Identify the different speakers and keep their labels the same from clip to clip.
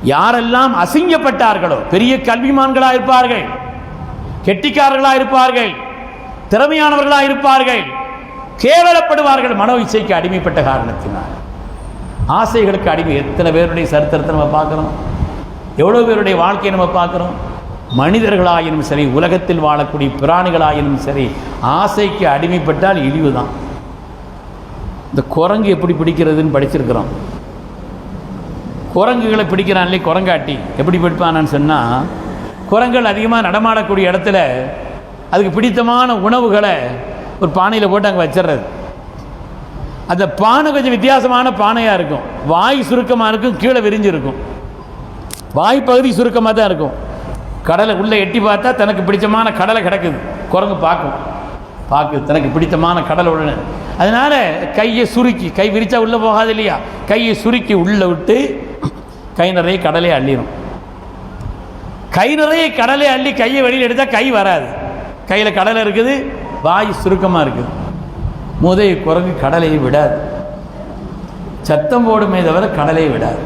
Speaker 1: யாரெல்லாம் அசிங்கப்பட்டார்களோ, பெரிய கல்விமான்களாக இருப்பார்கள், கெட்டிக்காரர்களாக இருப்பார்கள், திறமையானவர்களாக இருப்பார்கள், கேவலப்படுவார்கள் மனோ இச்சைக்கு அடிமைப்பட்ட காரணத்தினால். ஆசைகளுக்கு அடிமை எத்தனை பேருடைய சரித்திரத்தை நம்ம பார்க்குறோம், எவ்வளோ பேருடைய வாழ்க்கையை நம்ம பார்க்குறோம். மனிதர்களாயினும் சரி, உலகத்தில் வாழக்கூடிய பிராணிகளாயினும் சரி, ஆசைக்கு அடிமைப்பட்டால் இழிவு தான். இந்த குரங்கு எப்படி பிடிக்கிறதுன்னு படிச்சிருக்கிறோம். குரங்குகளை பிடிக்கிறான்லே குரங்காட்டி எப்படி பிடிப்பானான்னு சொன்னால், குரங்குகள் அதிகமாக நடமாடக்கூடிய இடத்துல அதுக்கு பிடித்தமான உணவுகளை ஒரு பானையில் போட்டு அங்கே வச்சிடுறது. அந்த பானை கொஞ்சம் வித்தியாசமான பானையாக இருக்கும், வாய் சுருக்கமாக இருக்கும், கீழே விரிஞ்சிருக்கும், வாய் பகுதி சுருக்கமாக தான் இருக்கும். கடலை உள்ளே எட்டி பார்த்தா தனக்கு பிடித்தமான கடலை கிடக்குது, குரங்கு பார்க்குது தனக்கு பிடித்தமான கடலை உடனே. அதனால் கையை சுருக்கி, கை விரிச்சா உள்ளே போகாது இல்லையா, கையை சுருக்கி உள்ளே விட்டு கை நிறைய கடலை அள்ளிடும். கை நிறைய கடலை அள்ளி கையை வெளியில் எடுத்தால் கை வராது, கையில் கடலை இருக்குது, வாய் சுருக்கமாக இருக்குது. முதல் குரங்கு கடலையை விடாது, சத்தம் போடுமே தவிர கடலையை விடாது.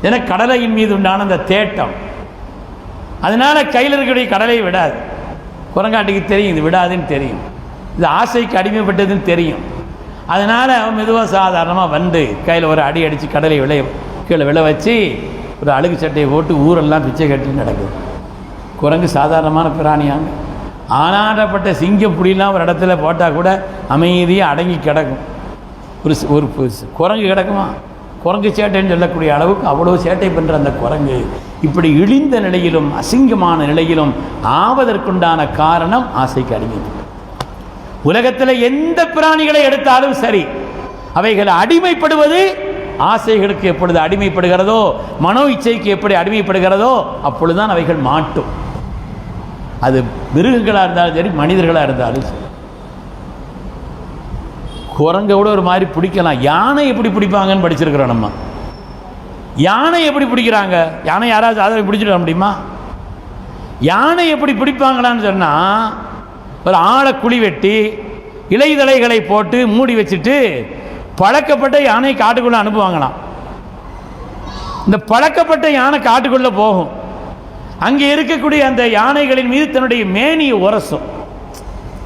Speaker 1: ஏன்னா கடலையின் மீது உண்டான அந்த தேட்டம், அதனால் கையில் இருக்கக்கூடிய கடலையை விடாது. குரங்காட்டிக்கு தெரியும் இது விடாதுன்னு தெரியும், இது ஆசைக்கு அடிமைப்பட்டதுன்னு தெரியும். அதனால் அவன் மெதுவாக சாதாரணமாக வந்து கையில் ஒரு அடி அடித்து கடலை கீழே விழ வச்சு ஒரு அழுகு சட்டையை போட்டு ஊரெல்லாம் பிச்சை கட்டி நடக்குது. குரங்கு சாதாரணமான பிராணியாங்க. ஆனாடப்பட்ட சிங்கம் புலிலாம் ஒரு இடத்துல போட்டால் கூட அமைதியாக அடங்கி கிடக்கும். ஒரு குரங்கு கிடக்குமா? குரங்கு சேட்டைன்னு சொல்லக்கூடிய அளவுக்கு அவ்வளோ சேட்டை பண்ணுற அந்த குரங்கு இப்படி இழிந்த நிலையிலும் அசிங்கமான நிலையிலும் ஆவதற்குண்டான காரணம் ஆசைக்கு அடிமைப்பட்டது. உலகத்தில் எந்த பிராணிகளை எடுத்தாலும் சரி, அவைகள் அடிமைப்படுவது ஆசைகளுக்கு எப்பொழுது அடிமைப்படுகிறதோ, மனோ இச்சைக்கு எப்படி அடிமைப்படுகிறதோ அப்பொழுதுதான் அவைகள் மாட்டும். அது மிருகங்களாக இருந்தாலும் சரி, மனிதர்களாக இருந்தாலும் சரி. குரங்கை விட ஒரு மாதிரி பிடிக்கலாம். யானை எப்படி பிடிப்பாங்கன்னு படிச்சிருக்கிறோம் நம்ம. யானை எப்படி பிடிக்கிறாங்க? யானை யாராவது அதை பிடிச்சிட முடியுமா? யானை எப்படி பிடிப்பாங்களான்னு சொன்னால், ஒரு ஆழ குழி வெட்டி இலைதழைகளை போட்டு மூடி வச்சுட்டு பழக்கப்பட்ட யானை காட்டுக்குள்ளே அனுப்புவாங்களாம். இந்த பழக்கப்பட்ட யானை காட்டுக்குள்ளே போகும். அங்கே இருக்கக்கூடிய அந்த யானைகளின் மீது தன்னுடைய மேனியை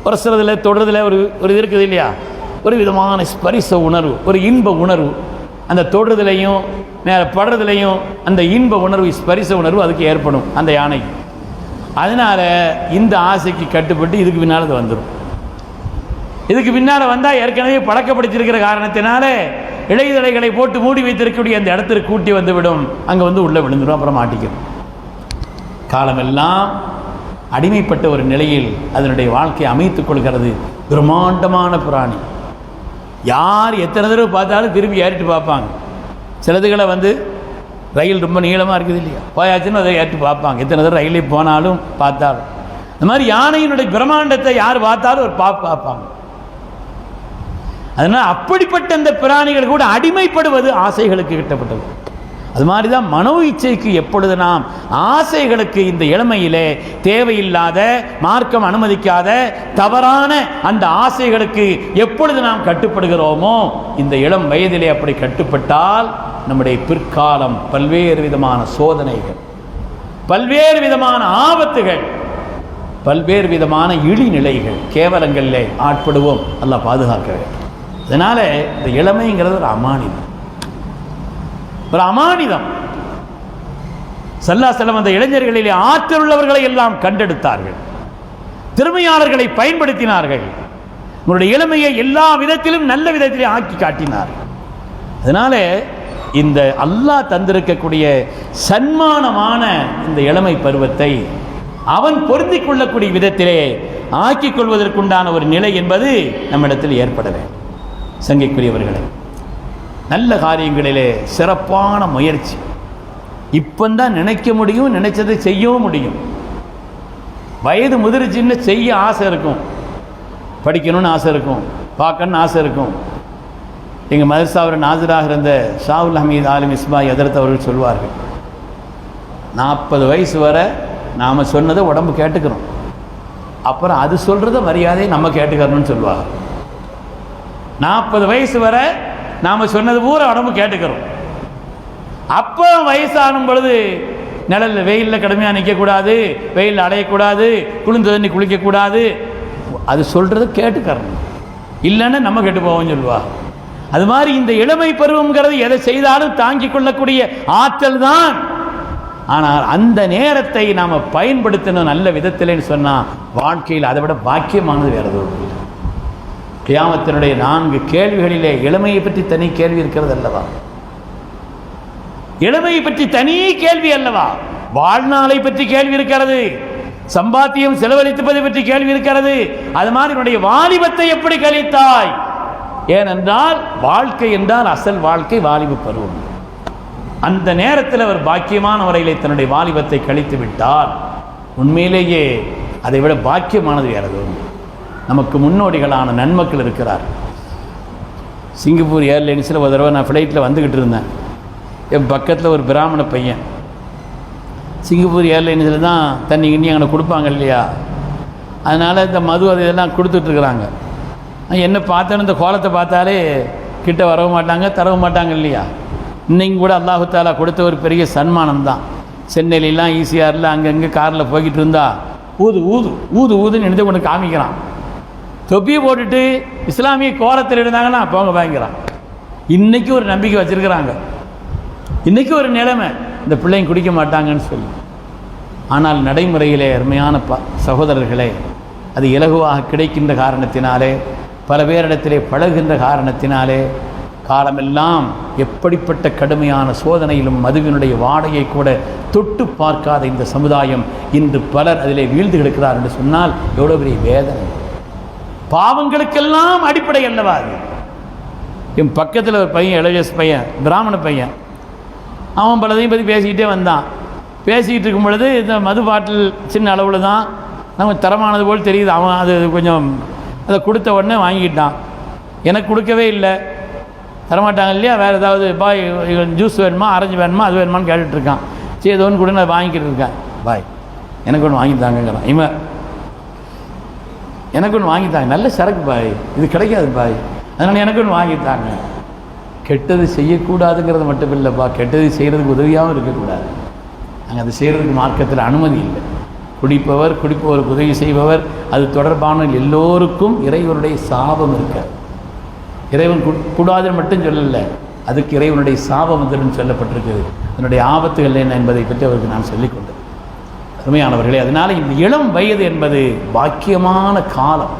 Speaker 1: உரசுறதுல தொடுறதுல ஒரு இது இருக்குது இல்லையா, ஒரு விதமான ஸ்பரிச உணர்வு, ஒரு இன்ப உணர்வு. அந்த தொடுறதுலையும் மேலே படுறதுலையும் அந்த இன்ப உணர்வு, ஸ்பரிச உணர்வு அதுக்கு ஏற்படும் அந்த யானைக்கு. அதனால் இந்த ஆசைக்கு கட்டுப்பட்டு இதுக்கு பின்னால் அது வந்துடும். இதுக்கு பின்னால் வந்தால் ஏற்கனவே பழக்கப்படுத்தியிருக்கிற காரணத்தினால இலைதழைகளை போட்டு மூடி வைத்திருக்கக்கூடிய அந்த இடத்திற்கு கூட்டி வந்துவிடும். அங்கே வந்து உள்ளே விழுந்துடும், அப்புறம் மாட்டிக்கும். காலமெல்லாம் அடிமைப்பட்ட ஒரு நிலையில் அதனுடைய வாழ்க்கையை அமைத்துக் கொள்கிறது. பிரம்மாண்டமான பிராணி. யார் எத்தனை தடவை பார்த்தாலும் திரும்பி ஏறிட்டு பார்ப்பாங்க. சிலதுகளை வந்து ரயில் ரொம்ப நீளமாக இருக்குது இல்லையா, போயாச்சுன்னு அதை ஏறிட்டு பார்ப்பாங்க. எத்தனை தடவை ரயிலே போனாலும் பார்த்தாலும். இந்த மாதிரி யானையினுடைய பிரம்மாண்டத்தை யார் பார்த்தாலும் ஒரு பார்ப்பாங்க. அதனால் அப்படிப்பட்ட இந்த பிராணிகள் கூட அடிமைப்படுவது ஆசைகளுக்கு கிட்டப்பட்டது. அது மாதிரி தான் மனோ இச்சைக்கு எப்பொழுது நாம் ஆசைகளுக்கு இந்த இளமையிலே தேவையில்லாத, மார்க்கம் அனுமதிக்காத தவறான அந்த ஆசைகளுக்கு எப்பொழுது நாம் கட்டுப்படுகிறோமோ, இந்த இளம் வயதிலே அப்படி கட்டுப்பட்டால் நம்முடைய பிற்காலம் பல்வேறு விதமான சோதனைகள், பல்வேறு விதமான ஆபத்துகள், பல்வேறு விதமான இழிநிலைகள், கேவலங்களிலே ஆட்படுவோம். அல்லாஹ் பாதுகாக்க வேண்டும். அதனால் இந்த இளமைங்கிறது ஒரு அமானிதம், ஒரு அமானிதம். ஸல்லல்லாஹு அலைஹி வஸல்லம் அந்த இளைஞர்களிலே ஆற்றல் உள்ளவர்களை எல்லாம் கண்டெடுத்தார்கள், திறமையாளர்களை பயன்படுத்தினார்கள், உங்களுடைய இளமையை எல்லா விதத்திலும் நல்ல விதத்திலே ஆக்கி காட்டினார்கள். அதனால இந்த அல்லாஹ் தந்திருக்கக்கூடிய சன்மானமான இந்த இளமை பருவத்தை அவன் பொருந்திக் கொள்ளக்கூடிய விதத்திலே ஆக்கிக் கொள்வதற்குண்டான ஒரு நிலை என்பது நம்மிடத்தில் ஏற்பட வேண்டும். சங்கைக்குரியவர்களே, நல்ல காரியங்களிலே சிறப்பான முயற்சி. இப்போந்தான் நினைக்க முடியும், நினைச்சதை செய்யவும் முடியும். வயது முதிர்ச்சின்னு செய்ய ஆசை இருக்கும், படிக்கணும்னு ஆசை இருக்கும், பார்க்கணுன்னு ஆசை இருக்கும். எங்கள் மதரசாவில் நாசராக இருந்த ஷாவுல் ஹமீத் ஆலிம் இஸ்மாயில் ஹதரத் அவர்கள் சொல்வார்கள், 40 வயசு வரை நாம் சொன்னதை உடம்பு கேட்டுக்கிறோம், அப்புறம் அது சொல்கிறத மரியாதையை நம்ம கேட்டுக்கிறணும்னு சொல்லுவாங்க. 40 வயசு வரை நாம் சொன்னது பூரா உடம்பு கேட்டுக்கிறோம், அப்போ வயசானும் பொழுது நிழல் வெயிலில் கடுமையாக நிற்கக்கூடாது, வெயிலில் அடையக்கூடாது, குளிர்ந்த தண்ணி குளிக்கக்கூடாது, அது சொல்கிறது கேட்டுக்கறணும், இல்லைன்னா நம்ம கெட்டு போவோம்னு சொல்லுவா. அது மாதிரி இந்த இளமை பருவங்கிறது எதை செய்தாலும் தாங்கிக் கொள்ளக்கூடிய ஆற்றல் தான். ஆனால் அந்த நேரத்தை நாம் பயன்படுத்தணும் நல்ல விதத்தில்னு சொன்னால் வாழ்க்கையில் அதை விட பாக்கியமானது வேறு எதுவும் இல்லை. கியாமத்தினுடைய 4 கேள்விகளிலே இளமையை பற்றி தனி கேள்வி இருக்கிறது அல்லவா? இளமையை பற்றி தனி கேள்வி அல்லவா? வாழ்நாளை பற்றி கேள்வி இருக்கிறது, சம்பாத்தியம் செலவழிப்பதை பற்றி கேள்வி இருக்கிறது. அது மாதிரி என்னுடைய வாலிபத்தை எப்படி கழித்தாய்? ஏனென்றால் வாழ்க்கை என்றால் அசல் வாழ்க்கை வாலிப பருவம். அந்த நேரத்தில் அவர் பாக்கியமான முறையிலே தன்னுடைய வாலிபத்தை கழித்து விட்டால் உண்மையிலேயே அதை விட பாக்கியமானது வேறு எதுவும். நமக்கு முன்னோடிகளான நன்மக்கள் இருக்கிறார். சிங்கப்பூர் ஏர்லைன்ஸில் ஒரு தடவை நான் ஃப்ளைட்டில் வந்துக்கிட்டு இருந்தேன். என் பக்கத்தில் ஒரு பிராமண பையன், சிங்கப்பூர் ஏர்லைன்ஸில் தான் தண்ணி கிண்ணி அங்கே கொடுப்பாங்க இல்லையா, அதனால் இந்த மது அது இதெல்லாம் கொடுத்துட்ருக்குறாங்க. என்ன பார்த்தேன்னு இந்த கோலத்தை பார்த்தாலே கிட்ட வரவும் மாட்டாங்க, தரவும் மாட்டாங்க இல்லையா. இன்றைக்கு கூட அல்லாஹு தாலா கொடுத்த ஒரு பெரிய சன்மானம் தான். சென்னையிலாம் ஈசிஆரில் அங்கங்கே காரில் போய்கிட்டு இருந்தா ஊது ஊது ஊது ஊதுன்னு நினைத்து கொண்டு காமிக்கிறான். தொப்பியை போட்டுட்டு இஸ்லாமிய கோலத்தில் இருந்தாங்கன்னா போங்க வாங்கிக்கிறான். இன்றைக்கி ஒரு நம்பிக்கை வச்சுருக்கிறாங்க, இன்றைக்கி ஒரு நிலைமை இந்த பிள்ளைங்க குடிக்க மாட்டாங்கன்னு சொல்லி. ஆனால் நடைமுறையிலே அருமையான சகோதரர்களே, அது இலகுவாக கிடைக்கின்ற காரணத்தினாலே, பல பேரிடத்திலே பழகுகின்ற காரணத்தினாலே, காலமெல்லாம் எப்படிப்பட்ட கடுமையான சோதனையிலும் மதுவினுடைய வாடையை கூட தொட்டு பார்க்காத இந்த சமுதாயம் இன்று பலர் அதிலே வீழ்ந்து கிடக்கிறார் என்று சொன்னால் எவ்வளோ பெரிய வேதனை. பாவங்களுக்கெல்லாம் அடிப்படை அல்லவா அது. என் பக்கத்தில் ஒரு பையன், இளைஞர் பையன், பிராமண பையன், அவன் பலதையும் பற்றி பேசிக்கிட்டே வந்தான். பேசிக்கிட்டு இருக்கும் பொழுது இந்த மது பாட்டில் சின்ன அளவில் தான் நம்ம தரமானது போல் தெரியுது. அவன் அது கொஞ்சம் அதை கொடுத்த உடனே வாங்கிக்கிட்டான். எனக்கு கொடுக்கவே இல்லை, தரமாட்டாங்க இல்லையா, வேறு ஏதாவது பாய் ஜூஸ் வேணுமா, ஆரஞ்சு வேணுமா, அது வேணுமான்னு கேட்டுட்ருக்கான். சரி ஏதோ ஒன்று கூட நான் வாங்கிக்கிட்டு இருக்கேன். பாய் எனக்கு ஒன்று வாங்கித்தாங்கிறான். இவன் எனக்கு ஒன்று வாங்கித்தாங்க, நல்ல சரக்கு பாய், இது கிடைக்காது பாய், அதனால் எனக்கு ஒன்று வாங்கித்தாங்க. கெட்டது செய்யக்கூடாதுங்கிறது மட்டும் இல்லைப்பா, கெட்டது செய்கிறதுக்கு உதவியாகவும் இருக்கக்கூடாது. நாங்கள் அது செய்கிறதுக்கு மார்க்கத்தில் அனுமதி இல்லை. குடிப்பவருக்கு உதவி செய்பவர், அது தொடர்பான எல்லோருக்கும் இறைவனுடைய சாபம் இருக்காது. இறைவன் கூடாதுன்னு மட்டும் சொல்லலை, அதுக்கு இறைவனுடைய சாபம் வந்துன்னு சொல்லப்பட்டிருக்குது. அதனுடைய ஆபத்துகள் என்ன என்பதை பற்றி அவருக்கு நான் சொல்லிக்கொண்டேன். அருமையானவர்களே, அதனால் இந்த இளம் வயது என்பது பாக்கியமான காலம்.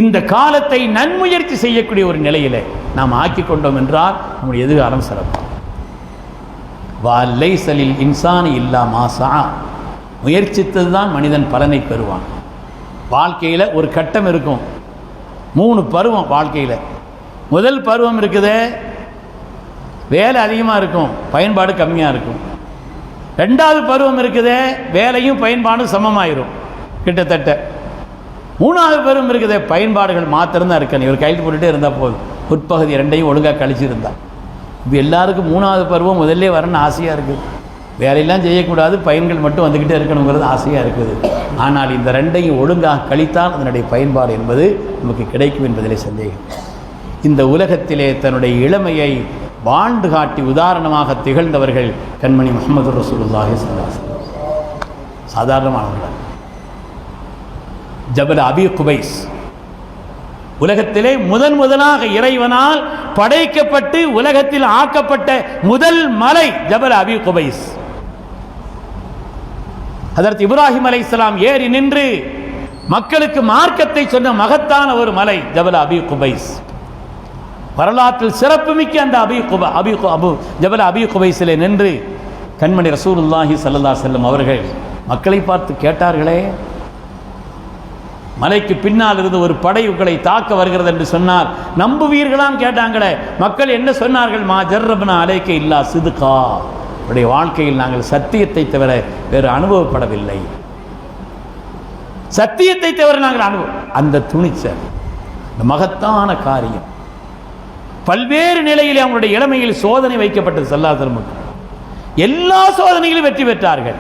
Speaker 1: இந்த காலத்தை நன்முயற்சி செய்யக்கூடிய ஒரு நிலையிலே நாம் ஆக்கி கொண்டோம் என்றால் நம்முடைய எதிர்காலம் சிறப்பாகும். லைஸலில் இன்சானி இல்லா மாசா, முயற்சித்தது தான் மனிதன் பலனை பெறுவான். வாழ்க்கையில் ஒரு கட்டம் இருக்கும், 3 பருவம் வாழ்க்கையில். முதல் பருவம் இருக்குதே, வேலை அதிகமாக இருக்கும், பயன்பாடு கம்மியாக இருக்கும். 2வது பருவம் இருக்குதே, வேலையும் பயன்பாடும் சமமாயிரும் கிட்டத்தட்ட. 3வது பருவம் இருக்குதே, பயன்பாடுகள் மாத்திரம்தான் இருக்கணும். இவர் கையில் போட்டுகிட்டே இருந்தால் போதும், உட்பகுதி 2ஐயும் ஒழுங்காக கழிச்சிருந்தால். இப்போ எல்லாருக்கும் 3வது பருவம் முதல்ல வரணும்னு ஆசையாக இருக்குது. வேலையெல்லாம் செய்யக்கூடாது, பயன்கள் மட்டும் வந்துக்கிட்டே இருக்கணுங்கிறது ஆசையாக இருக்குது. ஆனால் இந்த 2ஐயும் ஒழுங்காக கழித்தால் அதனுடைய பயன்பாடு என்பது நமக்கு கிடைக்கும் என்பதிலே சந்தேகம். இந்த உலகத்திலே தன்னுடைய இளமையை வாழ்ந்து காட்டி உதாரணமாக திகழ்ந்தவர்கள் கண்மணி முஹம்மது ரசூலுல்லாஹி ஸல்லல்லாஹு அலைஹி வஸல்லம். சாதாரணமானவர்கள். ஜபல் அபி குபைஸ், உலகத்திலே முதலாக இறைவனால் படைக்கப்பட்டு உலகத்தில் ஆக்கப்பட்ட முதல் மலை ஜபல் அபி குபைஸ். ஹதரத் இப்ராஹிம் அலைஹிஸ்ஸலாம் ஏறி நின்று மக்களுக்கு மார்க்கத்தை சொன்ன மகத்தான ஒரு மலை ஜபல் அபி குபைஸ். வரலாற்றில் சிறப்புமிக்க அந்த ஜபல் அபி குபைஸிலே நின்று கண்மணி ரசூலுல்லாஹி ஸல்லல்லாஹு அலைஹி வஸல்லம் அவர்கள் மக்களை பார்த்து கேட்டார்களே, மலைக்கு பின்னால் இருந்து ஒரு படை உங்களை தாக்க வருகிறது என்று சொன்னால் நம்புவீர்களாம் கேட்டாங்களே. மக்கள் என்ன சொன்னார்கள்? மா ஜர்ரப்னா அலைக்க இல்லா சிதுகா, உடைய வாழ்க்கையில் நாங்கள் சத்தியத்தை தவிர வேறு அனுபவப்படவில்லை. சத்தியத்தை தவிர நாங்கள் அந்த துணிச்சல், இந்த மகத்தான காரியம். பல்வேறு நிலையில் அவங்களுடைய இளமையில் சோதனை வைக்கப்பட்டது. ஸல்லல்லாஹு அலைஹி வஸல்லம் எல்லா சோதனைகளும் வெற்றி பெற்றார்கள்.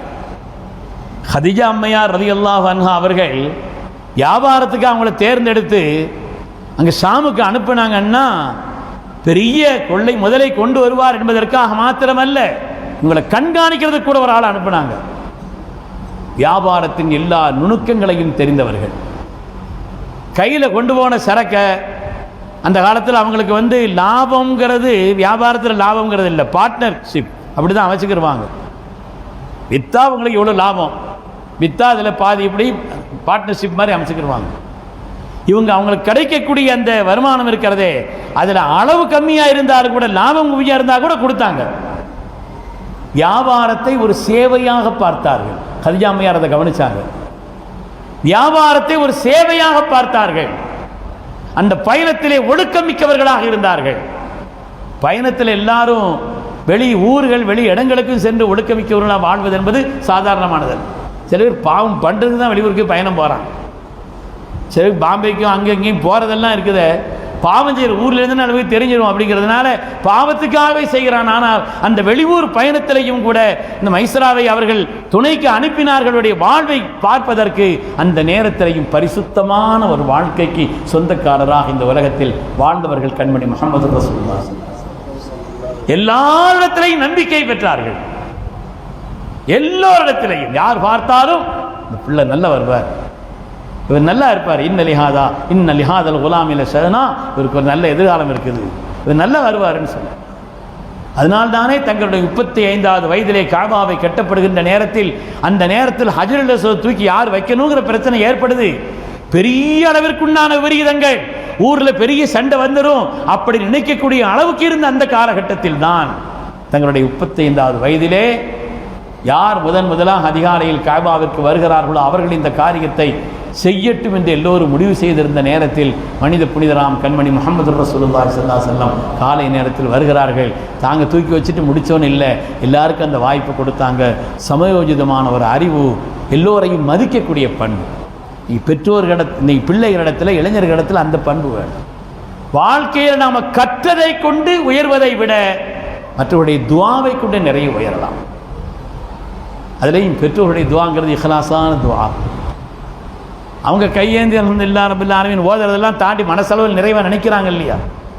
Speaker 1: ஹதீஜா அம்மையார் ரலியல்லாஹு அன்ஹா அவர்கள் வியாபாரத்துக்கு அவங்கள தேர்ந்தெடுத்து அங்கே ஷாமுக்கு அனுப்புனாங்கன்னா பெரிய கொள்ளை முதலை கொண்டு வருவார் என்பதற்காக மாத்திரமல்ல, உங்களை கண்காணிக்கிறது கூட ஒரு ஆள் அனுப்பினாங்க. வியாபாரத்தின் எல்லா நுணுக்கங்களையும் தெரிந்தவர்கள். கையில் கொண்டு போன சரக்கை அந்த காலத்தில் அவங்களுக்கு லாபங்கிறது, வியாபாரத்தில் லாபங்கிறது இல்லை, பார்ட்னர்ஷிப் அப்படி தான் அமைச்சுக்கிடுவாங்க. விற்றா அவங்களுக்கு எவ்வளோ லாபம், விற்றா அதில் பாதி இப்படி பார்ட்னர்ஷிப் மாதிரி அமைச்சுக்கிடுவாங்க. இவங்க அவங்களுக்கு கிடைக்கக்கூடிய அந்த வருமானம் இருக்கிறதே, அதில் அளவு கம்மியாக இருந்தாலும் கூட லாபம் கம்மியாக இருந்தால் கூட கொடுத்தாங்க. வியாபாரத்தை ஒரு சேவையாக பார்த்தார்கள். கதிஜா அம்மையார் அதை கவனிச்சாங்க. வியாபாரத்தை ஒரு சேவையாக பார்த்தார்கள். அந்த பயணத்திலே ஒழுக்கம் மிக்கவர்களாக இருந்தார்கள். பயணத்தில் எல்லாரும் வெளி ஊர்கள் வெளி இடங்களுக்கும் சென்று ஒழுக்கமிக்கவர்களாக வாழ்வது என்பது சாதாரணமானது. சில பேர் பாவம் பண்ணுறதுக்கு தான் வெளியூருக்கு பயணம் போகிறாங்க. சில பேர் பாம்பேக்கும் அங்கங்கேயும் போகிறதெல்லாம் இருக்குது. பாவம் செய்கிற ஊர்லேருந்து நமக்கு தெரிஞ்சிடும் அப்படிங்கிறதுனால பாவத்துக்காகவே செய்கிறான். ஆனால் அந்த வெளியூர் பயணத்திலையும் கூட இந்த மைசராவை அவர்கள் துணைக்கு அனுப்பினார்களுடைய வாழ்வை பார்ப்பதற்கு அந்த நேரத்திலையும் பரிசுத்தமான ஒரு வாழ்க்கைக்கு சொந்தக்காரராக இந்த உலகத்தில் வாழ்ந்தவர்கள் கண்மணி முஹம்மது ரசூலுல்லாஹ். எல்லாரிடத்திலையும் நம்பிக்கை பெற்றார்கள். எல்லோரிடத்திலையும் யார் பார்த்தாலும் இந்த பிள்ளை நல்லா வருவார், இவர் நல்லா இருப்பார், இன்ன லிஹாதல் குலாமில ஷனா, இவருக்கு ஒரு நல்ல எதிர்காலம் இருக்குது, இவர் நல்லா வருவார்னு சொன்னார். அதனால்தானே தங்களுடைய 35வது வயதிலே காபாவை கட்டப்படுகின்ற நேரத்தில் அந்த நேரத்தில் ஹஜ்ருல் அஸ்வத் தூக்கி யார் வைக்கணுங்கிற பிரச்சனை ஏற்படுது. பெரிய அளவிற்குண்டான விபரீதங்கள், ஊரில் பெரிய சண்டை வந்துடும் அப்படி நினைக்கக்கூடிய அளவுக்கு இருந்த அந்த காலகட்டத்தில் தான் தங்களுடைய 35வது வயதிலே யார் முதலாக அதிகாலையில் காபாவிற்கு வருகிறார்களோ அவர்கள் இந்த காரியத்தை செய்யட்டும் என்று எல்லோரும் முடிவு செய்திருந்த நேரத்தில் மனித புனிதராம் கண்மணி முஹம்மது ரசூலுல்லாஹி ஸல்லல்லாஹு அலைஹி வஸல்லம் காலை நேரத்தில் வருகிறார்கள். தாங்க தூக்கி வச்சுட்டு முடித்தோன்னு இல்லை, எல்லாருக்கும் அந்த வாய்ப்பு கொடுத்தாங்க. சமயோஜிதமான ஒரு அறிவு, எல்லோரையும் மதிக்கக்கூடிய பண்பு. பெற்றோர்களிடத்தில், பிள்ளைகளிடத்தில், இளைஞர்களிடத்தில் அந்த பண்பு வேணும். வாழ்க்கையில் நாம் கற்றதை கொண்டு உயர்வதை விட மற்றவருடைய துவாவை கொண்டு நிறைய உயரலாம். அதுலேயும் பெற்றோருடைய துவாங்கிறது இஹ்லாஸான துவா. அவங்க கையேந்தி அல்ஹம்துலில்லாஹ் ரப்பில் ஆலமீன் ஓதுறதெல்லாம் தாண்டி மனசளவில் நிறைவாக நினைக்கிறாங்க இல்லையா?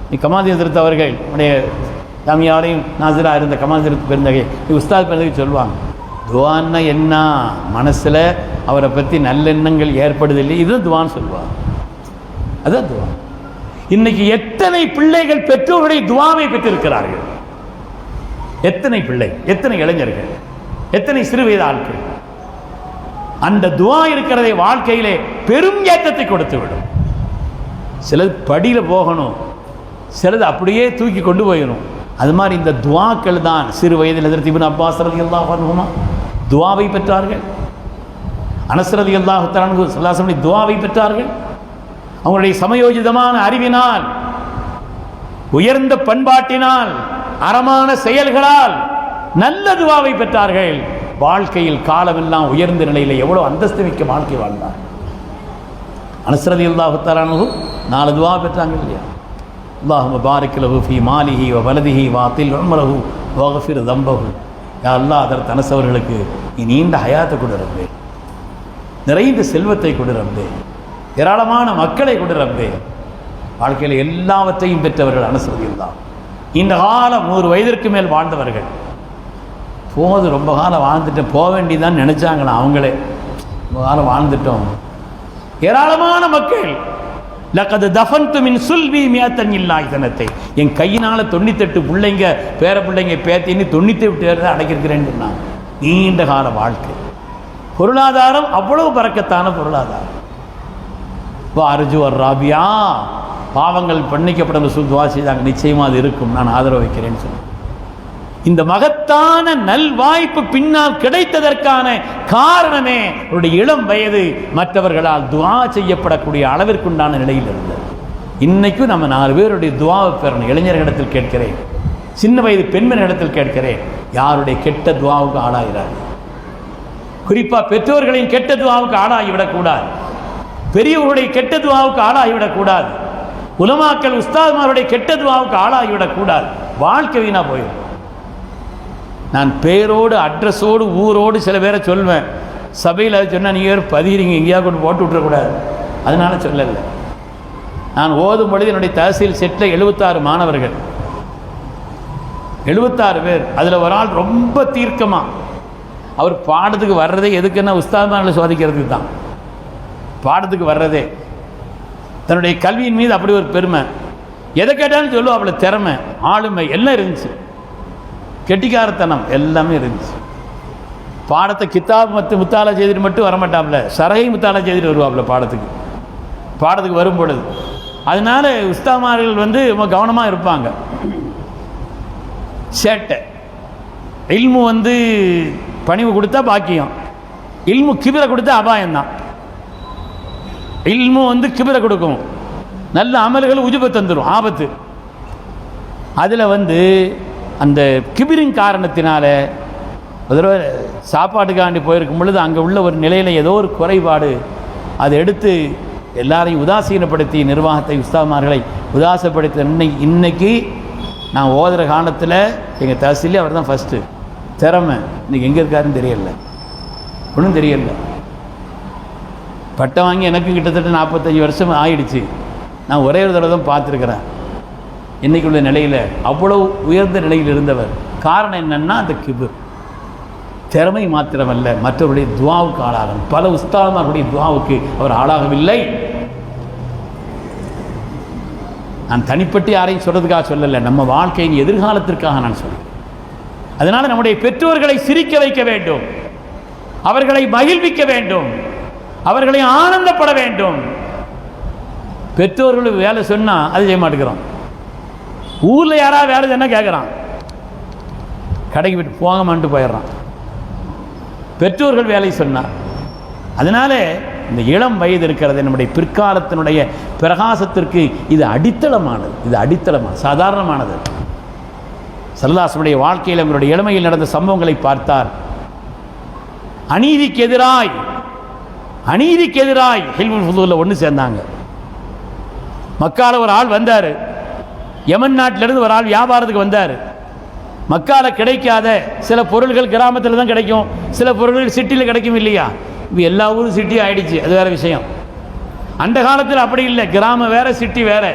Speaker 1: நீ கமால் ஹஜ்ரத் அவர்கள் உடைய ஜாமியாவிலையும் நாசிராக இருந்த கமால் ஹஜ்ரத் பெருந்தகை உஸ்தாத் பெருந்தகை சொல்லுவாங்க, துவான்னா என்ன, மனசில் அவரை பற்றி நல்லெண்ணங்கள் ஏற்படுதில்லை, இதுதான் துவான்னு சொல்லுவாங்க. அதுதான் துவா. இன்னைக்கு எத்தனை பிள்ளைகள் பெற்றோருடைய துவாவை பெற்றிருக்கிறார்கள்? எத்தனை பிள்ளை, எத்தனை இளைஞர்கள், எத்தனை சிறுவயது ஆட்கள். அந்த துவா இருக்கிறதை வாழ்க்கையிலே பெரும் ஏற்றத்தை கொடுத்து விடும். சிலது படியில் போகணும், சிலது அப்படியே தூக்கி கொண்டு போயிடும். அது மாதிரி இந்த துவாக்கள் தான் சிறு வயதில் ஹஜ்ரத் இப்னு அப்பாஸ் ரலியல்லாஹு அன்ஹுமா துவாவை பெற்றார்கள். அனஸ் ரலியல்லாஹு தஆலா அன்ஹு ஸல்லல்லாஹு அலைஹி வஸல்லம் துவாவை பெற்றார்கள். அவங்களுடைய சமயோஜிதமான அறிவினால், உயர்ந்த பண்பாட்டினால், அறமான செயல்களால் நல்ல துவாவை பெற்றார்கள். வாழ்க்கையில் காலமெல்லாம் உயர்ந்த நிலையில் எவ்வளோ அந்தஸ்து மிக்க வாழ்க்கை வாழ்ந்தார். அனஸ் ரலியல்லாஹு தஆலா அன்ஹு 4 துவா பெற்றாங்க இல்லையா? அல்லாஹும்ம பாரிக் லஹு ஃபீ மாலிஹி வ வலதிஹி வ அத்தில் உம்ரஹு வக்ஃபிர் தம்பஹு. யா அல்லாஹ், ஹஜ்ரத் அனஸ் அவர்களுக்கு நீ நீண்ட ஹயாத்தை கொடு ரப்பே, நிறைந்த செல்வத்தை கொடு ரப்பே, ஏராளமான மக்களை கொடு ரப்பே. வாழ்க்கையில் எல்லாவற்றையும் பெற்றவர்கள் அனஸ் ரலியல்லாஹு. இந்த காலம் 100 வயதிற்கு மேல் வாழ்ந்தவர்கள். போது ரொம்ப காலம் வாழ்ந்துட்டு போக வேண்டியதான் நினைச்சாங்களாம் அவங்களே. ரொம்ப காலம் வாழ்ந்துட்டோம். ஏராளமான மக்கள் லக்கது தஃபன்து மின் சுல்பி மியத்தன் இல்லா இதனத்தை, என் கையினால் 98 பிள்ளைங்க, பேர பிள்ளைங்க, பேத்தின்னு 98 பேர் தான் அடக்கியிருக்கிறேன்னு சொன்னாங்க. நீண்ட கால வாழ்க்கை. பொருளாதாரம் அவ்வளவு பறக்கத்தான பொருளாதாரம். அர்ஜு ஒரு ராபியா, பாவங்கள் பண்ணிக்கப்பட்ட துவா செய்தாங்க, நிச்சயமாக அது இருக்கும், நான் ஆதரவு வைக்கிறேன்னு சொன்னேன். இந்த மகத்தான நல்வாய்ப்பு பின்னால் கிடைத்ததற்கான காரணமே அவருடைய இளம் வயது மற்றவர்களால் துவா செய்யப்படக்கூடிய அளவிற்குண்டான நிலையில் இருந்தது. இன்னைக்கும் நம்ம 4 பேருடைய துவாவை பெறணும். இளைஞர்களிடத்தில் கேட்கிறேன், சின்ன வயது பெண்மணிடத்தில் கேட்கிறேன், யாருடைய கெட்ட துவாவுக்கு ஆளாகிறார்? குறிப்பாக பெற்றோர்களின் கெட்ட துவாவுக்கு ஆளாகிவிடக்கூடாது, பெரியவர்களுடைய கெட்ட துவாவுக்கு ஆளாகிவிடக்கூடாது, உலமாக்கள் உஸ்தாத்மாருடைய கெட்ட துவாவுக்கு ஆளாகிவிடக்கூடாது. வாழ்க்கை வீணா போயிடும். நான் பேரோடு அட்ரஸோடு ஊரோடு சில பேரை சொல்வேன். சபையில் அது சொன்னால் நீங்கள் பதிகிறீங்க, எங்கேயா கொண்டு போட்டு விட்டுறக்கூடாது, அதனால சொல்லலை. நான் ஓதும் பொழுது என்னுடைய தஹசீல் செட்டில் 76 மாணவர்கள், 76 பேர். அதில் ஒரு ஆள் ரொம்ப தீர்க்கமாக, அவர் பாடத்துக்கு வர்றதே எதுக்குன்னா உஸ்தாத்மார்களை சோதிக்கிறதுக்கு தான். பாடத்துக்கு வர்றதே தன்னுடைய கல்வியின் மீது அப்படி ஒரு பெருமை. எதை கேட்டாலும் சொல்லுவோம். அவ்வளோ திறமை, ஆளுமை எல்லாம் இருந்துச்சு, கெட்டிக்காரத்தனம் எல்லாமே இருந்துச்சு. பாடத்தை கித்தாப் முத்தாலா செய்திட்டு மட்டும் வரமாட்டாப்புல, சரகை முத்தாலா செய்திட்டு வருவாப்புல பாடத்துக்கு வரும் பொழுது. அதனால உஸ்தாமார்கள் ரொம்ப கவனமாக இருப்பாங்க. சேட்டை இல்மு பணிவு கொடுத்தா பாக்கியம், இல்மு கிபிரை கொடுத்தா அபாயம்தான். இல்மு கிபிரை கொடுக்கும், நல்ல அமல்கள் உஜுபை தந்துடும், ஆபத்து. அதில் அந்த கிபிரின் காரணத்தினால ஒரு தடவை சாப்பாட்டுக்காண்டி போயிருக்கும் பொழுது அங்கே உள்ள ஒரு நிலையில் ஏதோ ஒரு குறைபாடு, அதை எடுத்து எல்லாரையும் உதாசீனப்படுத்தி, நிர்வாகத்தை உஸ்தாமார்களை உதாசப்படுத்தி, இன்னைக்கு நான் ஓதுகிற காலத்தில் எங்கள் தஹசீல்லே அவர் தான் ஃபஸ்ட்டு. திறமை இன்றைக்கி எங்கே இருக்காருன்னு தெரியல, ஒன்றும் தெரியல. பட்டம் வாங்கி எனக்கு கிட்டத்தட்ட 45 வருஷம் ஆயிடுச்சு. நான் ஒரே ஒரு தடவை தான் பார்த்துருக்குறேன். இன்றைக்கு உள்ள நிலையில் அவ்வளோ உயர்ந்த நிலையில் இருந்தவர். காரணம் என்னென்னா அந்த கிபர், திறமை மாத்திரமல்ல, மற்றவருடைய துவாவுக்கு ஆளாகும். பல உஸ்தாமாருடைய துவாவுக்கு அவர் ஆளாகவில்லை. நான் தனிப்பட்டு யாரையும் சொல்கிறதுக்காக சொல்லலை, நம்ம வாழ்க்கையின் எதிர்காலத்திற்காக நான் சொல்கிறேன். அதனால் நம்முடைய பெற்றோர்களை சிரிக்க வைக்க வேண்டும், அவர்களை மகிழ்விக்க வேண்டும், அவர்களை ஆனந்தப்பட வேண்டும். பெற்றோர்கள் வேலை சொன்னால் அது செய்ய மாட்டேங்கிறோம். ஊரில் யாராவது வேலை என்ன கேட்குறான், கடைக்கு விட்டு போகமான்ட்டு போயிடுறான். பெற்றோர்கள் வேலை சொன்னார். அதனால இந்த இளம் வயது இருக்கிறது நம்முடைய பிற்காலத்தினுடைய பிரகாசத்திற்கு இது அடித்தளமானது, இது அடித்தளமானது, சாதாரணமானது. சல்லல்லாஹுடைய வாழ்க்கையில் அவருடைய இளமையில் நடந்த சம்பவங்களை பார்த்தார். அநீதிக்கு எதிராய் ஹில்முல் ஃபுதூலில் ஒன்று சேர்ந்தாங்க. மக்கால ஒரு ஆள் வந்தார், யமன் நாட்டிலிருந்து ஒரு ஆள் வியாபாரத்துக்கு வந்தார். மக்கால கிடைக்காத சில பொருள்கள் கிராமத்தில் தான் கிடைக்கும், சில பொருள்கள் சிட்டியில் கிடைக்கும் இல்லையா? இப்போ எல்லா ஊரும் சிட்டி ஆயிடுச்சு, அது வேறு விஷயம். அந்த காலத்தில் அப்படி இல்லை, கிராமம் வேற சிட்டி வேற.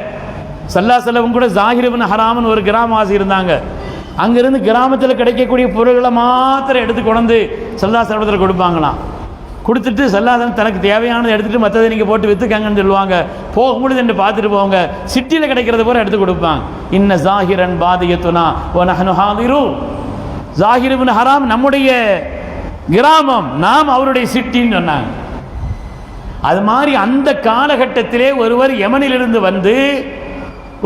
Speaker 1: சல்லல்லாஹு கூட ஜாஹிர் இப்னு ஹராம்னு ஒரு கிராமவாசி இருந்தாங்க. அங்கிருந்து கிராமத்தில் கிடைக்கக்கூடிய பொருள்களை மாத்திரம் எடுத்து கொண்டு சல்லல்லாஹு கொடுப்பாங்களாம். கொடுத்துட்டு சல்லல்லாஹு தனக்கு தேவையானதை எடுத்துகிட்டு மற்றதை நீங்கள் போட்டு விற்றுக்காங்கன்னு சொல்லுவாங்க. போகும்பொழுது என்று பார்த்துட்டு போவாங்க. சிட்டியில் கிடைக்கிறது போல எடுத்து கொடுப்பாங்க. இன்ன ஜாஹிரன் பாதியத்துனா ஓ நஹ்னு ஹாதிரூன். ஜாஹிர் இப்னு ஹராம் நம்முடைய கிராமம், நாம் அவருடைய சிட்டின்னு சொன்னாங்க. அது மாதிரி அந்த காலகட்டத்திலே ஒருவர் யமனிலிருந்து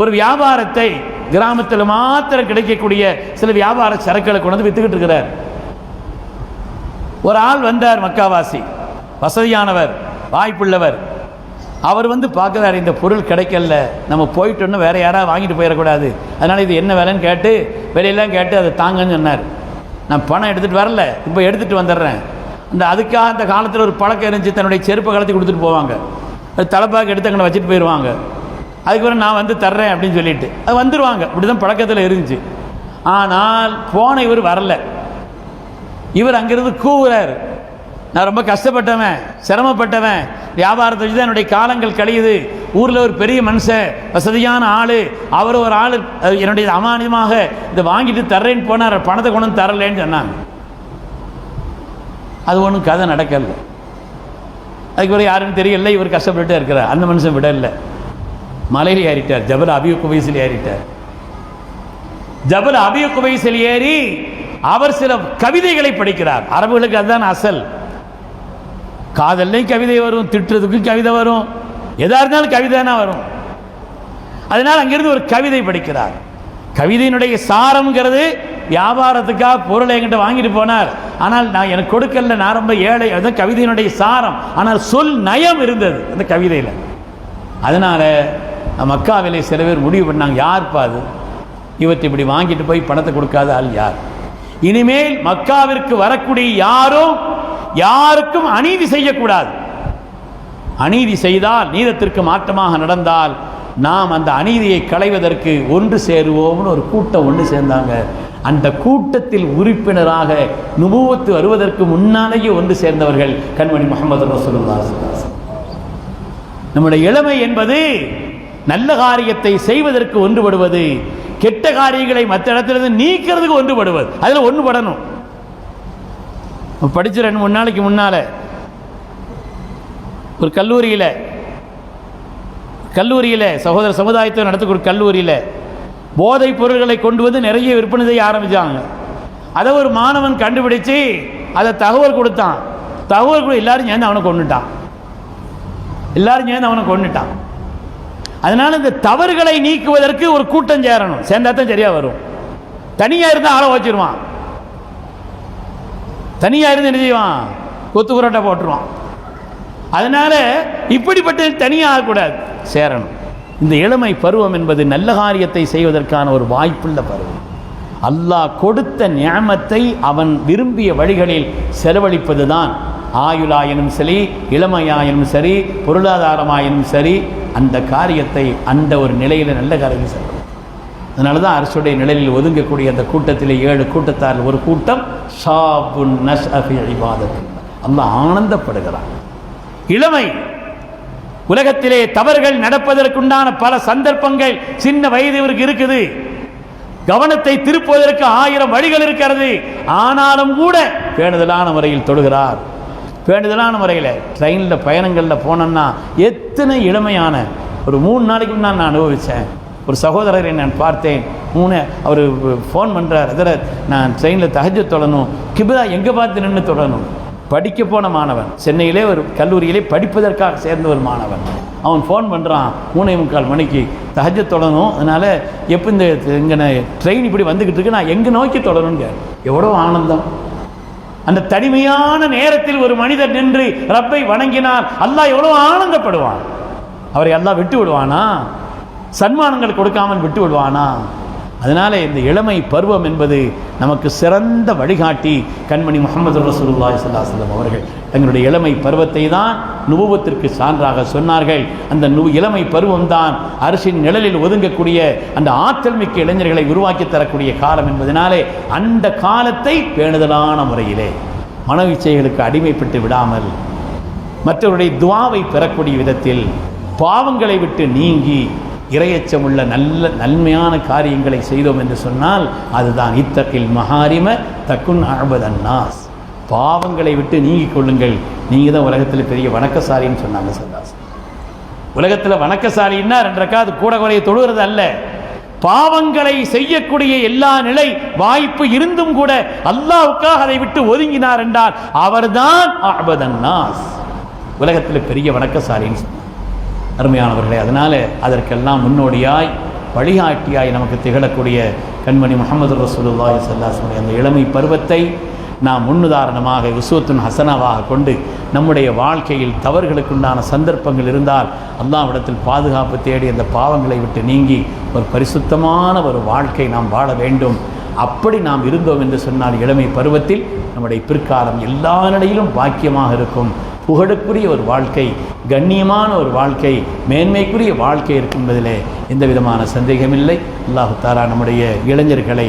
Speaker 1: ஒரு வியாபாரத்தை கிராமத்தில் மாத்திரம் கிடைக்கக்கூடிய சில வியாபார சரக்குகளை கொண்டு வித்துக்கிட்டு இருக்கிறார். ஒரு ஆள் வந்தார், மக்காவாசி, வசதியானவர், வாய்ப்புள்ளவர். அவர் பார்க்குறாரு, இந்த பொருள் கிடைக்கல, நம்ம போயிட்டோன்னு வேற யாராவது வாங்கிட்டு போயிடக்கூடாது, அதனால் இது என்ன விலைன்னு கேட்டு விலையெல்லாம் கேட்டு அதை தாங்கன்னு சொன்னார். நான் பணம் எடுத்துகிட்டு வரல, இப்போ எடுத்துகிட்டு வந்துடுறேன். அதுக்காக அந்த காலத்தில் ஒரு பழக்கம் இருந்துச்சு, தன்னுடைய செருப்பை கலத்தி கொடுத்துட்டு போவாங்க, அது தலைப்பாக்கு எடுத்து அங்கே வச்சுட்டு போயிடுவாங்க. அதுக்கப்புறம் நான் தர்றேன் அப்படின்னு சொல்லிட்டு அது வந்துடுவாங்க. இப்படி தான் பழக்கத்தில் இருந்துச்சு. ஆனால் போன இவர் வரல. இவர் அங்கிருந்து கூவுறார், நான் ரொம்ப கஷ்டப்பட்டவன், சிரமப்பட்டவன், வியாபாரத்தை வச்சு தான் என்னுடைய காலங்கள் கழியுது. ஊரில் ஒரு பெரிய மனுஷன், வசதியான ஆள், அவர் ஒரு ஆள் என்னுடைய அமானியமாக இதை வாங்கிட்டு தர்றேன்னு போனார், பணத்தை கொண்டு வந்து தரலேன்னு சொன்னாங்க. அது ஒன்றும் கதை நடக்கல. அதுக்கு யாருன்னு தெரியல, இவர் கஷ்டப்பட்டு இருக்கிறார். அந்த மனுஷன் விடல, மலையில் ஏறிட்டார், ஜபல் அபி குபைஸில் ஏறிட்டார். ஜபல் அபி குபைஸில் ஏறி அவர் சில கவிதைகளை படிக்கிறார். அரபுகளுக்கு அதுதான் அசல். காதல்லையும் கவிதை வரும், திட்டுறதுக்கும் கவிதை வரும், எதா இருந்தாலும் கவிதைனா வரும். அதனால் அங்கிருந்து ஒரு கவிதை படிக்கிறார். கவிதையினுடைய சாரம்ங்கிறது வியாபாரத்துக்காக பொருளை என்கிட்ட வாங்கிட்டு போனார், ஆனால் நான் எனக்கு கொடுக்கல, நான் ரொம்ப ஏழை, அதுதான் கவிதையினுடைய சாரம். ஆனால் சொல் நயம் இருந்தது அந்த கவிதையில். அதனால் மக்காவிலே சில பேர் முடிவு பண்ணாங்க, யார்ப்பா அது, இவற்றை இப்படி வாங்கிட்டு போய் பணத்தை கொடுக்காத ஆள் யார்? இனிமேல் மக்காவிற்கு வரக்கூடிய யாருக்கும் அநீதி செய்யக்கூடாது. அநீதி செய்தால், நீதத்திற்கு மாற்றமாக நடந்தால் நாம் அந்த அநீதியை களைவதற்கு ஒன்று சேருவோம்னு ஒரு கூட்டம் ஒன்று சேர்ந்தாங்க. அந்த கூட்டத்தில் உறுப்பினராக நுபுவத்து வருவதற்கு முன்னாலேயே ஒன்று சேர்ந்தவர்கள் கண்மணி முஹம்மது ரசூலுல்லாஹி ஸல்லல்லாஹு அலைஹி வஸல்லம். நம்முடைய இளமை என்பது நல்ல காரியத்தை செய்வதற்கு ஒன்றுபடுவது, கெட்ட காரியங்களை மற்ற இடத்திலிருந்து நீக்கிறதுக்கு ஒன்றுபடுவது. அதில் ஒன்றுபடணும். படித்த 2-3 நாளைக்கு முன்னால் ஒரு கல்லூரியில் சகோதர சமுதாயத்தை நடத்தக்கூடிய கல்லூரியில் போதைப் பொருள்களை கொண்டு வந்து நிறைய விற்பனை செய்ய ஆரம்பித்தாங்க. அதை ஒரு மாணவன் கண்டுபிடிச்சு அதை தகவல் கொடுத்தான். தகவல் கூட எல்லாரும் சேர்ந்து அவனை கொண்டுட்டான். அதனால் இந்த தவறுகளை நீக்குவதற்கு ஒரு கூட்டம் சேரணும். சேர்ந்தா தான் சரியாக வரும். தனியாக இருந்தால் ஆளை வச்சிருவான். தனியாக இருந்து என்ன செய்வான்? கொத்து புரோட்டா போட்டுருவான். அதனால் இப்படிப்பட்ட தனியாக ஆகக்கூடாது, சேரணும். இந்த இளமை பருவம் என்பது நல்ல காரியத்தை செய்வதற்கான ஒரு வாய்ப்புள்ள பருவம். அல்லாஹ் கொடுத்த நியாமத்தை அவன் விரும்பிய வழிகளில் செலவழிப்பது தான் ஆயுளாயினும் சரி, இளமையாயினும் சரி, பொருளாதாரமாயினும் சரி, அந்த காரியத்தை அந்த ஒரு நிலையில் நல்ல காரியம் செய்யணும். அதனால தான் அரசுடைய நிலையில் ஒதுங்கக்கூடிய அந்த கூட்டத்திலே 7 கூட்டத்தார் ஒரு கூட்டம் ஷாபுன் நஷ்அ ஃபீ இபாதத்தில்லாஹ். அல்லாஹ் ஆனந்தப்படுகிறான். இளமை உலகத்திலே தவறுகள் நடப்பதற்குண்டான பல சந்தர்ப்பங்கள் சின்ன வயதிற்கு இருக்குது. கவனத்தை திருப்புவதற்கு 1000 வழிகள் இருக்கிறது. ஆனாலும் கூட பேணுதலான முறையில் தொடுகிறார். பேணுதலான முறையில் ட்ரெயினில் பயணங்களில் போனோன்னா எத்தனை இளமையான ஒரு 3 நாளைக்கு முன்னால் நான் அனுபவித்தேன். ஒரு சகோதரரை நான் பார்த்தேன். அவர் ஃபோன் பண்ணுறார், அதில் நான் ட்ரெயினில் தஹஜ்ஜத் தொழணும், கிபிலா எங்கே பார்த்து நின்று தொழணும். படிக்க போன மாணவன், சென்னையிலே ஒரு கல்லூரியிலே படிப்பதற்காக சேர்ந்த ஒரு மாணவன். அவன் ஃபோன் பண்ணுறான் 3:45 மணிக்கு, தஹஜ்ஜத் தொழணும், அதனால் எப்போ இங்கே ட்ரெயின் இப்படி வந்துக்கிட்டு இருக்கு, நான் எங்கே நோக்கி தொழணுங்க. எவ்வளோ ஆனந்தம்! அந்த தனிமையான நேரத்தில் ஒரு மனிதர் நின்று ரப்பை வணங்கினால் அல்லாஹ் எவ்வளோ ஆனந்தப்படுவான். அவரை அல்லாஹ் விட்டு விடுவானா? சன்மானங்கள் கொடுக்காமல் விட்டு விடுவானா? அதனால இந்த இளமை பருவம் என்பது நமக்கு சிறந்த வழிகாட்டி. கண்மணி முஹம்மது ரசூலுல்லாஹி ஸல்லல்லாஹு அலைஹி வஸல்லம் அவர்கள் தங்களுடைய இளமை பருவத்தை தான் நுபுவத்திற்கு சான்றாக சொன்னார்கள். அந்த இளமை பருவம் தான் அரசின் நிழலில் ஒதுங்கக்கூடிய அந்த ஆற்றல் மிக்க இளைஞர்களை உருவாக்கி தரக்கூடிய காலம் என்பதனாலே அந்த காலத்தை பேணுதலான முறையிலே மனவிச்சைகளுக்கு அடிமைப்பட்டு விடாமல் மற்றவருடைய துஆவை பெறக்கூடிய விதத்தில் பாவங்களை விட்டு நீங்கி இறையச்சமுள்ள நல்ல நன்மையான காரியங்களை செய்தோம் என்று சொன்னால் அதுதான் இத்தகில் மஹாரிம தக்குன் அஅபதன் நாஸ். பாவங்களை விட்டு நீங்கிக் கொள்ளுங்கள், நீங்கள் தான் உலகத்தில் பெரிய வணக்கசாலின்னு சொன்னாங்க சல்லாஸ். உலகத்தில் வணக்கசாலின்னா 2 ரக்காத் கூட குறைய தொழுகிறது அல்ல. பாவங்களை செய்யக்கூடிய எல்லா நிலை வாய்ப்பு இருந்தும் கூட அல்லாஹ்வுக்காக அதை விட்டு ஒதுங்கினார் என்றால் அவர்தான் அஅபதன் நாஸ், உலகத்தில் பெரிய வணக்கசாலின்னு சொன்னார். அருமையானவர்களே, அதனால் அதற்கெல்லாம் முன்னோடியாய் வழிகாட்டியாய் நமக்கு திகழக்கூடிய கண்மணி முஹம்மது ரசூலுல்லாஹி ஸல்லல்லாஹு அலைஹி வஸல்லம் அந்த இளமை பருவத்தை நாம் முன்னுதாரணமாக உஸ்வத்துன் ஹசனாவாக கொண்டு நம்முடைய வாழ்க்கையில் தவறுகளுக்குண்டான சந்தர்ப்பங்கள் இருந்தால் அல்லாஹ்விடத்தில் பாதுகாப்பு தேடி அந்த பாவங்களை விட்டு நீங்கி ஒரு பரிசுத்தமான ஒரு வாழ்க்கை நாம் வாழ வேண்டும். அப்படி நாம் இருந்தோம் என்று சொன்னால் இளமை பருவத்தில் நம்முடைய பிற்காலம் எல்லா நிலையிலும் பாக்கியமாக இருக்கும். புகழுக்குரிய ஒரு வாழ்க்கை, கண்ணியமான ஒரு வாழ்க்கை, மேன்மைக்குரிய வாழ்க்கை இருக்கும் என்பதிலே எந்த விதமான சந்தேகமில்லை. அல்லாஹு தஆலா நம்முடைய இளைஞர்களை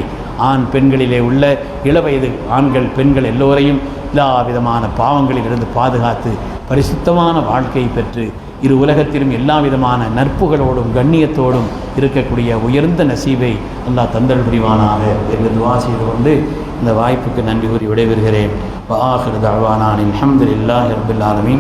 Speaker 1: ஆண் பெண்களிலே உள்ள இளவயது ஆண்கள் பெண்கள் எல்லோரையும் எல்லா விதமான பாவங்களில் இருந்து பாதுகாத்து பரிசுத்தமான வாழ்க்கையை பெற்று இரு உலகத்திலும் எல்லா விதமான நட்புகளோடும் கண்ணியத்தோடும் இருக்கக்கூடிய உயர்ந்த நசீபை அல்லாஹ் தந்தல் புரிவானாக என்று துஆ செய்து கொண்டு இந்த வாய்ப்புக்கு நன்றி கூறி விடைபெறுகிறேன். வஆகிரு தஅவானா அல்ஹம்துலில்லாஹி ரப்பில் ஆலமீன்.